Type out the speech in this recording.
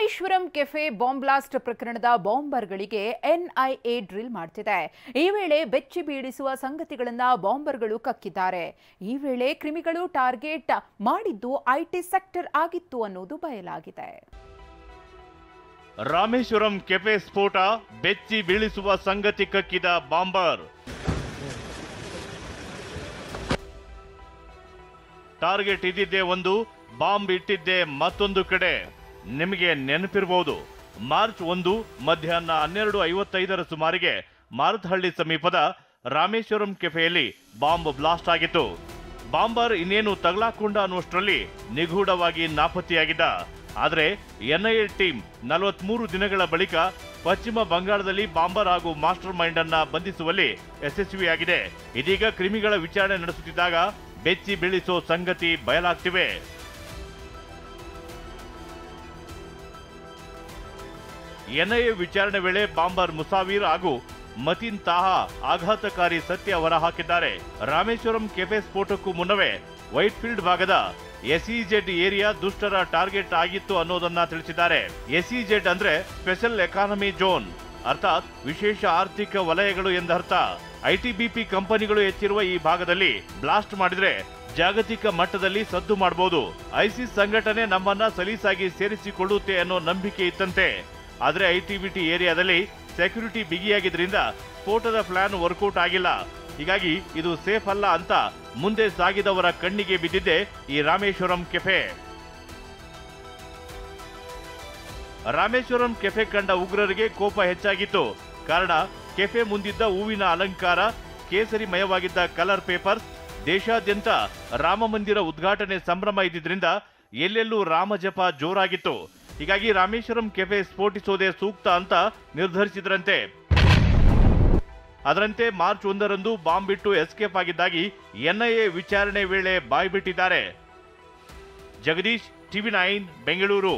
Rameswaram cafe bomb blast ಪ್ರಕರಣದ ಬಾಂಬರ್ಗಳಿಗೆ NIA drill ಮಾಡ್ತಿದೆ. ಈ ವೇಳೆ ಬೆಚ್ಚಿ ಬೀಳಿಸುವ ಸಂಗತಿಗಳನ್ನ ಬಾಂಬರ್ಗಳು ಕಕ್ಕಿದ್ದಾರೆ. ಈ ವೇಳೆ ಕ್ರಿಮಿಗಳು ಟಾರ್ಗೆಟ್ ಮಾಡಿದ್ದು ಐಟಿ ಸೆಕ್ಟರ್ ಆಗಿತ್ತು ಅನ್ನೋದು ಬಯಲಾಗಿದೆ. ರಾಮೇಶ್ವರಂ ಕೆಫೆ ಸ್ಫೋಟ, ಬೆಚ್ಚಿ ಬೀಳಿಸುವ ಸಂಗತಿ ಕಕ್ಕಿದ ಬಾಂಬರ್. ಟಾರ್ಗೆಟ್ ಇದ್ದಿದ್ದೇ ಒಂದು, ಬಾಂಬ್ ಇಟ್ಟಿದ್ದೇ ಮತ್ತೊಂದು ಕಡೆ. ನಿಮಗೆ ನೆನಪಿರಬಹುದು, ಮಾರ್ಚ್ 1 ಮಧ್ಯಾಹ್ನ 12:55 ಸುಮಾರಿಗೆ ಮಾರತ್ಹಳ್ಳಿ ಸಮೀಪದ ರಾಮೇಶ್ವರಂ ಕೆಫೆಯಲ್ಲಿ ಬಾಂಬ್ ಬ್ಲಾಸ್ಟ್ ಆಗಿತ್ತು. ಬಾಂಬರ್ ಇನ್ನೇನು ತಗಲಾಕೊಂಡ ಅನ್ನುವಷ್ಟರಲ್ಲಿ ನಿಗೂಢವಾಗಿ ನಾಪತ್ತೆಯಾಗಿದ್ದ. ಆದರೆ ಎನ್ಐಎ ಟೀಮ್ 43 ದಿನಗಳ ಬಳಿಕ ಪಶ್ಚಿಮ ಬಂಗಾಳದಲ್ಲಿ ಬಾಂಬರ್ ಹಾಗೂ ಮಾಸ್ಟರ್ ಮೈಂಡ್ ಅನ್ನ ಬಂಧಿಸುವಲ್ಲಿ ಯಶಸ್ವಿಯಾಗಿದೆ. ಇದೀಗ ಕ್ರಿಮಿಗಳ ವಿಚಾರಣೆ ನಡೆಸುತ್ತಿದ್ದಾಗ ಬೆಚ್ಚಿ ಬೀಳಿಸೋ ಸಂಗತಿ ಬಯಲಾಗ್ತಿವೆ. ಎನ್ಐಎ ವಿಚಾರಣೆ ವೇಳೆ ಬಾಂಬರ್ ಮುಸಾವೀರ್ ಹಾಗೂ ಮತೀನ್ ತಾಹಾ ಆಘಾತಕಾರಿ ಸತ್ಯ ಹೊರಹಾಕಿದ್ದಾರೆ. ರಾಮೇಶ್ವರಂ ಕೆಫೆ ಸ್ಫೋಟಕ್ಕೂ ಮುನ್ನವೇ ವೈಟ್ಫೀಲ್ಡ್ ಭಾಗದ ಎಸ್ಇಜೆಡ್ ಏರಿಯಾ ದುಷ್ಟರ ಟಾರ್ಗೆಟ್ ಆಗಿತ್ತು ಅನ್ನೋದನ್ನ ತಿಳಿಸಿದ್ದಾರೆ. ಎಸ್ಇಜೆಡ್ ಅಂದ್ರೆ ಸ್ಪೆಷಲ್ ಎಕಾನಮಿ ಝೋನ್, ಅರ್ಥಾತ್ ವಿಶೇಷ ಆರ್ಥಿಕ ವಲಯಗಳು ಎಂದರ್ಥ. ಐಟಿಬಿಪಿ ಕಂಪನಿಗಳು ಹೆಚ್ಚಿರುವ ಈ ಭಾಗದಲ್ಲಿ ಬ್ಲಾಸ್ಟ್ ಮಾಡಿದ್ರೆ ಜಾಗತಿಕ ಮಟ್ಟದಲ್ಲಿ ಸದ್ದು ಮಾಡಬಹುದು. ಐಸಿಸ್ ಸಂಘಟನೆ ನಮ್ಮನ್ನ ಸಲೀಸಾಗಿ ಸೇರಿಸಿಕೊಳ್ಳುತ್ತೆ ಅನ್ನೋ ನಂಬಿಕೆ ಇತ್ತಂತೆ. ಆದರೆ ಐಟಿಬಿಟಿ ಏರಿಯಾದಲ್ಲಿ ಸೆಕ್ಯೂರಿಟಿ ಬಿಗಿಯಾಗಿದ್ರಿಂದ ಸ್ಫೋಟದ ಪ್ಲಾನ್ ವರ್ಕೌಟ್ ಆಗಿಲ್ಲ. ಹೀಗಾಗಿ ಇದು ಸೇಫ್ ಅಲ್ಲ ಅಂತ ಮುಂದೆ ಸಾಗಿದವರ ಕಣ್ಣಿಗೆ ಬಿದ್ದಿದ್ದೆ ಈ ರಾಮೇಶ್ವರಂ ಕೆಫೆ. ರಾಮೇಶ್ವರಂ ಕೆಫೆ ಕಂಡ ಉಗ್ರರಿಗೆ ಕೋಪ ಹೆಚ್ಚಾಗಿತ್ತು. ಕಾರಣ, ಕೆಫೆ ಮುಂದಿದ್ದ ಹೂವಿನ ಅಲಂಕಾರ, ಕೇಸರಿಮಯವಾಗಿದ್ದ ಕಲರ್ ಪೇಪರ್ಸ್, ದೇಶಾದ್ಯಂತ ರಾಮ ಮಂದಿರ ಉದ್ಘಾಟನೆ ಸಂಭ್ರಮ ಇದ್ದಿದ್ರಿಂದ ಎಲ್ಲೆಲ್ಲೂ ರಾಮಜಪ ಜೋರಾಗಿತ್ತು. ಹೀಗಾಗಿ ರಾಮೇಶ್ವರಂ ಕೆಫೆ ಸ್ಫೋಟಿಸೋದೇ ಸೂಕ್ತ ಅಂತ ನಿರ್ಧರಿಸಿದ್ರಂತೆ. ಅದರಂತೆ ಮಾರ್ಚ್ 1ರಂದು ಬಾಂಬ್ ಬಿಟ್ಟು ಎಸ್ಕೇಪ್ ಆಗಿದ್ದಾಗಿ ಎನ್ಐಎ ವಿಚಾರಣೆ ವೇಳೆ ಬಾಯ್ಬಿಟ್ಟಿದ್ದಾರೆ. ಜಗದೀಶ್, TV9 ಬೆಂಗಳೂರು.